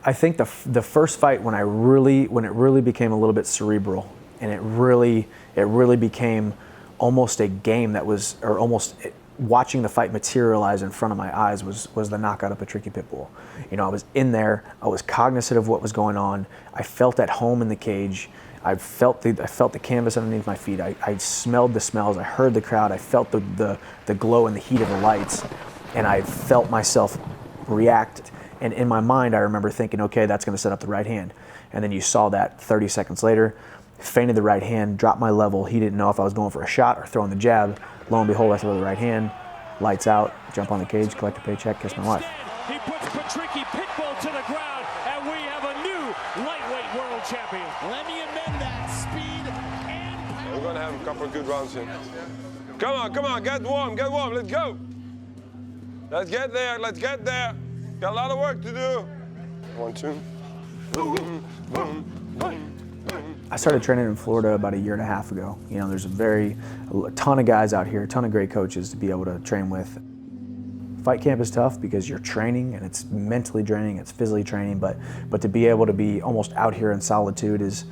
I think the first fight when it really became a little bit cerebral, and it really became almost a game that was, or almost watching the fight materialize in front of my eyes, was the knockout of Patricky Pitbull. You know, I was in there, I was cognizant of what was going on, I felt at home in the cage, I felt the canvas underneath my feet, I smelled the smells, I heard the crowd, I felt the glow and the heat of the lights, and I felt myself react. And in my mind, I remember thinking, okay, that's going to set up the right hand. And then you saw that 30 seconds later, feinted the right hand, dropped my level. He didn't know if I was going for a shot or throwing the jab. Lo and behold, I throw the right hand, lights out, jump on the cage, collect a paycheck, kiss my wife. He puts Patricky Pitbull to the ground, and we have a new lightweight world champion. Let me amend that, speed and power. We're going to have a couple of good rounds here. Come on, get warm, let's go. Let's get there. Got a lot of work to do. 1, 2. I started training in Florida about 1.5 years ago. You know, there's a ton of guys out here, a ton of great coaches to be able to train with. Fight camp is tough because you're training, and it's mentally draining, it's physically training, but to be able to be almost out here in solitude is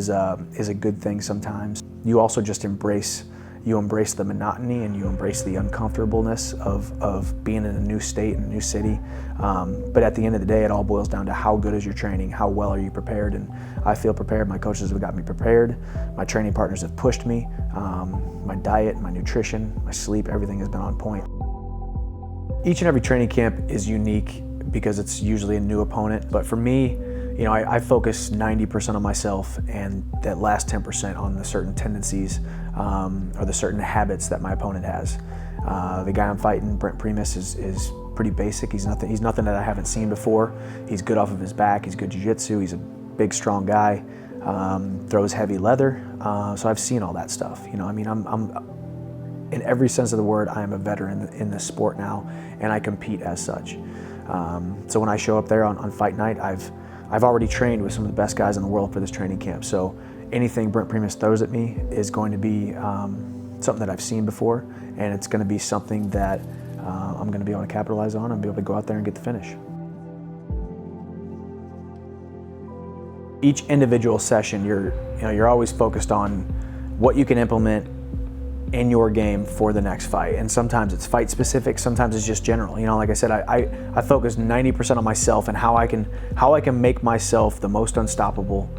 a good thing sometimes. You also just embrace the monotony, and you embrace the uncomfortableness of being in a new state, in a new city. But at the end of the day, it all boils down to how good is your training, how well are you prepared, and I feel prepared. My coaches have got me prepared. My training partners have pushed me. My diet, my nutrition, my sleep, everything has been on point. Each and every training camp is unique because it's usually a new opponent, but for me, you know, I focus 90% on myself and that last 10% on the certain tendencies or the certain habits that my opponent has. The guy I'm fighting, Brent Primus, is pretty basic. He's nothing that I haven't seen before. He's good off of his back. He's good jiu-jitsu. He's a big, strong guy. Throws heavy leather. So I've seen all that stuff. You know, I mean, I'm in every sense of the word, I am a veteran in this sport now, and I compete as such. So when I show up there on fight night, I've already trained with some of the best guys in the world for this training camp. So anything Brent Primus throws at me is going to be something that I've seen before, and it's going to be something that I'm going to be able to capitalize on and be able to go out there and get the finish. Each individual session, you're always focused on what you can implement in your game for the next fight. And sometimes it's fight specific, sometimes it's just general. You know, like I said, I focus 90% on myself and how I can make myself the most unstoppable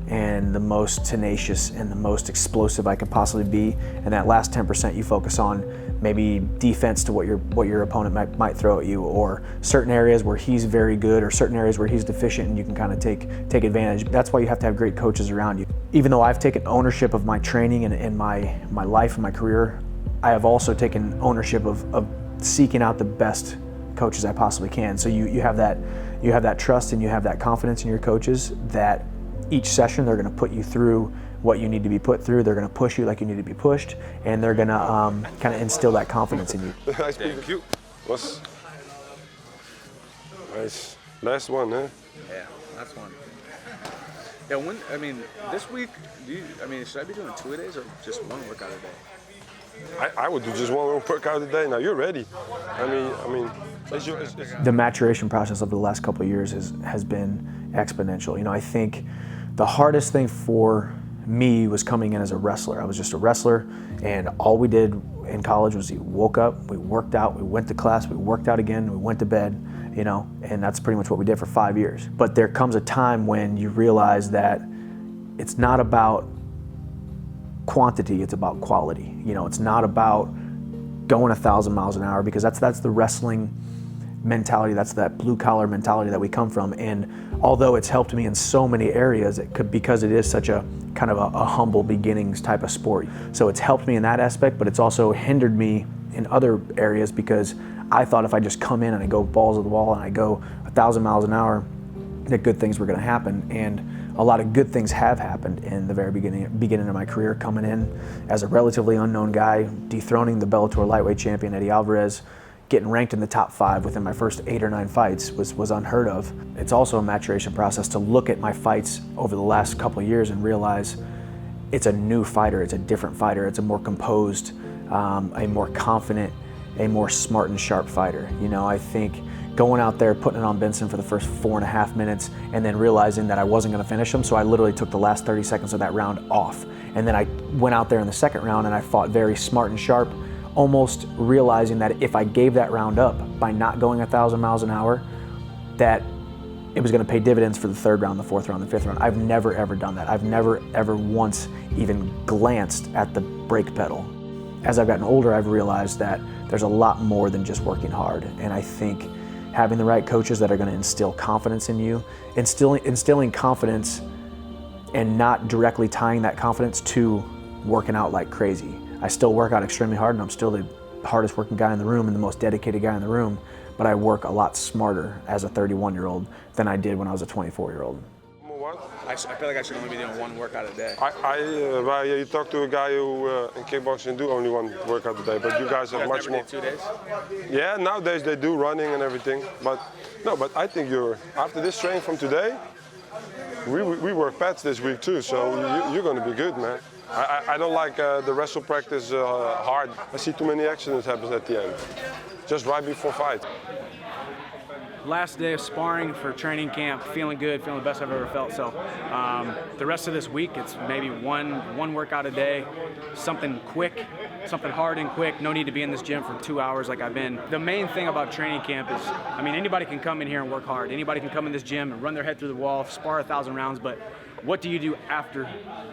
and the most tenacious and the most explosive I could possibly be. And that last 10% you focus on maybe defense to what your opponent might throw at you, or certain areas where he's very good or certain areas where he's deficient, and you can kind of take advantage. That's why you have to have great coaches around you. Even though I've taken ownership of my training and my life and my career, I have also taken ownership of seeking out the best coaches I possibly can. So you have that trust and you have that confidence in your coaches that each session they're going to put you through what you need to be put through. They're going to push you like you need to be pushed, and they're going to kind of instill that confidence in you. Thank you. Nice. Last one, huh? Yeah, last one. Yeah, this week, should I be doing 2-a-days or just one workout a day? I would do just one workout a day. Now you're ready. The maturation process of the last couple of years has been exponential. You know, I think the hardest thing for me was coming in as a wrestler. I was just a wrestler, and all we did in college was we woke up, we worked out, we went to class, we worked out again, we went to bed, you know, and that's pretty much what we did for 5 years. But there comes a time when you realize that it's not about quantity, it's about quality. You know, it's not about going 1,000 miles an hour, because that's the wrestling mentality, that's that blue collar mentality that we come from. And although it's helped me in so many areas, because it is such a kind of a humble beginnings type of sport. So it's helped me in that aspect, but it's also hindered me in other areas, because I thought if I just come in and I go balls to the wall and I go 1,000 miles an hour, that good things were going to happen. And a lot of good things have happened in the very beginning of my career, coming in as a relatively unknown guy, dethroning the Bellator lightweight champion Eddie Alvarez, getting ranked in the top 5 within my first 8 or 9 fights was unheard of. It's also a maturation process to look at my fights over the last couple of years and realize it's a new fighter, it's a different fighter, it's a more composed, a more confident, a more smart and sharp fighter. You know, I think going out there, putting it on Benson for the first 4.5 minutes, and then realizing that I wasn't gonna finish him, so I literally took the last 30 seconds of that round off. And then I went out there in the second round and I fought very smart and sharp, almost realizing that if I gave that round up by not going 1,000 miles an hour, that it was gonna pay dividends for the third round, the fourth round, the fifth round. I've never ever done that. I've never ever once even glanced at the brake pedal. As I've gotten older, I've realized that there's a lot more than just working hard. And I think having the right coaches that are gonna instill confidence in you, instilling confidence and not directly tying that confidence to working out like crazy. I still work out extremely hard and I'm still the hardest working guy in the room and the most dedicated guy in the room, but I work a lot smarter as a 31-year-old than I did when I was a 24-year-old. I feel like I should only be doing one workout a day. Well, you talk to a guy who in kickboxing do only one workout a day, but you guys have much more. 2 days? Yeah, nowadays they do running and everything, but no, but I think after this training from today, we work pads this week too, so you're going to be good, man. I don't like the wrestle practice hard. I see too many accidents happen at the end, just right before fight. Last day of sparring for training camp, feeling good, feeling the best I've ever felt. So the rest of this week, it's maybe one workout a day, something quick, something hard and quick. No need to be in this gym for 2 hours like I've been. The main thing about training camp is, I mean, anybody can come in here and work hard. Anybody can come in this gym and run their head through the wall, spar 1,000 rounds, but what do you do after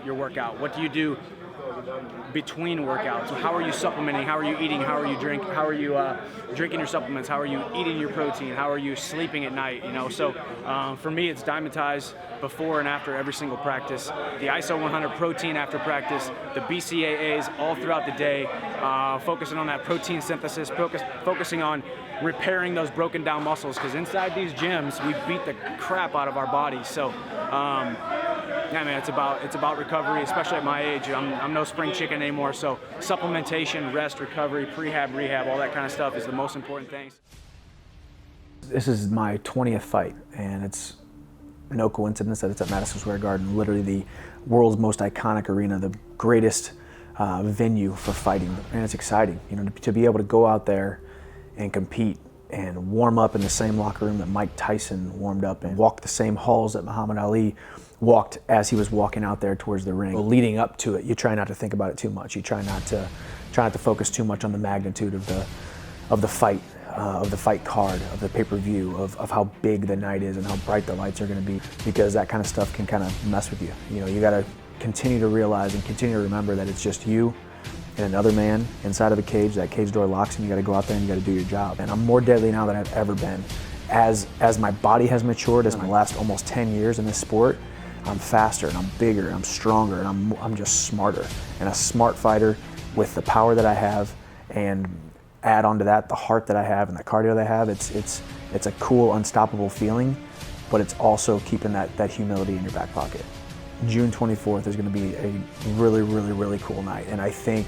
your workout? What do you do between workouts? So how are you supplementing? How are you eating? How are you drinking? How are you drinking your supplements? How are you eating your protein? How are you sleeping at night? You know, so for me, it's Dimetize before and after every single practice. The ISO 100 protein after practice. The BCAAs all throughout the day. Focusing on that protein synthesis. Focusing on repairing those broken down muscles, because inside these gyms we beat the crap out of our bodies. So yeah, man, it's about recovery, especially at my age. I'm no spring chicken anymore, so supplementation, rest, recovery, prehab, rehab, all that kind of stuff is the most important things. This is my 20th fight, and it's no coincidence that it's at Madison Square Garden, literally the world's most iconic arena, the greatest venue for fighting, and it's exciting, you know, to be able to go out there and compete and warm up in the same locker room that Mike Tyson warmed up in, walk the same halls that Muhammad Ali walked as he was walking out there towards the ring. Well, leading up to it, you try not to think about it too much. You try not to focus too much on the magnitude of the fight card, of the pay-per-view, of how big the night is and how bright the lights are going to be, because that kind of stuff can kind of mess with you. You know, you got to continue to realize and continue to remember that it's just you and another man inside of a cage. That cage door locks and you got to go out there and you got to do your job. And I'm more deadly now than I've ever been. As my body has matured, as my last almost 10 years in this sport, I'm faster and I'm bigger and I'm stronger and I'm just smarter. And a smart fighter with the power that I have, and add onto that the heart that I have and the cardio that I have, it's a cool, unstoppable feeling, but it's also keeping that humility in your back pocket. June 24th is going to be a really, really, really cool night. And I think,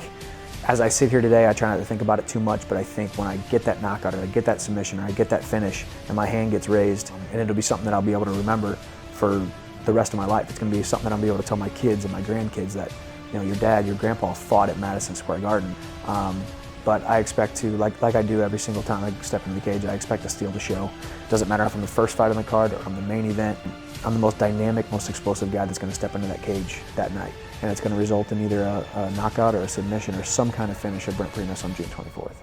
as I sit here today, I try not to think about it too much, but I think when I get that knockout or I get that submission or I get that finish and my hand gets raised, and it'll be something that I'll be able to remember for the rest of my life. It's going to be something that I'll be able to tell my kids and my grandkids that, you know, your dad, your grandpa fought at Madison Square Garden. But I expect to, like I do every single time I step into the cage, I expect to steal the show. Doesn't matter if I'm the first fight on the card or I'm the main event. I'm the most dynamic, most explosive guy that's going to step into that cage that night. And it's going to result in either a knockout or a submission or some kind of finish of Brent Primus on June 24th.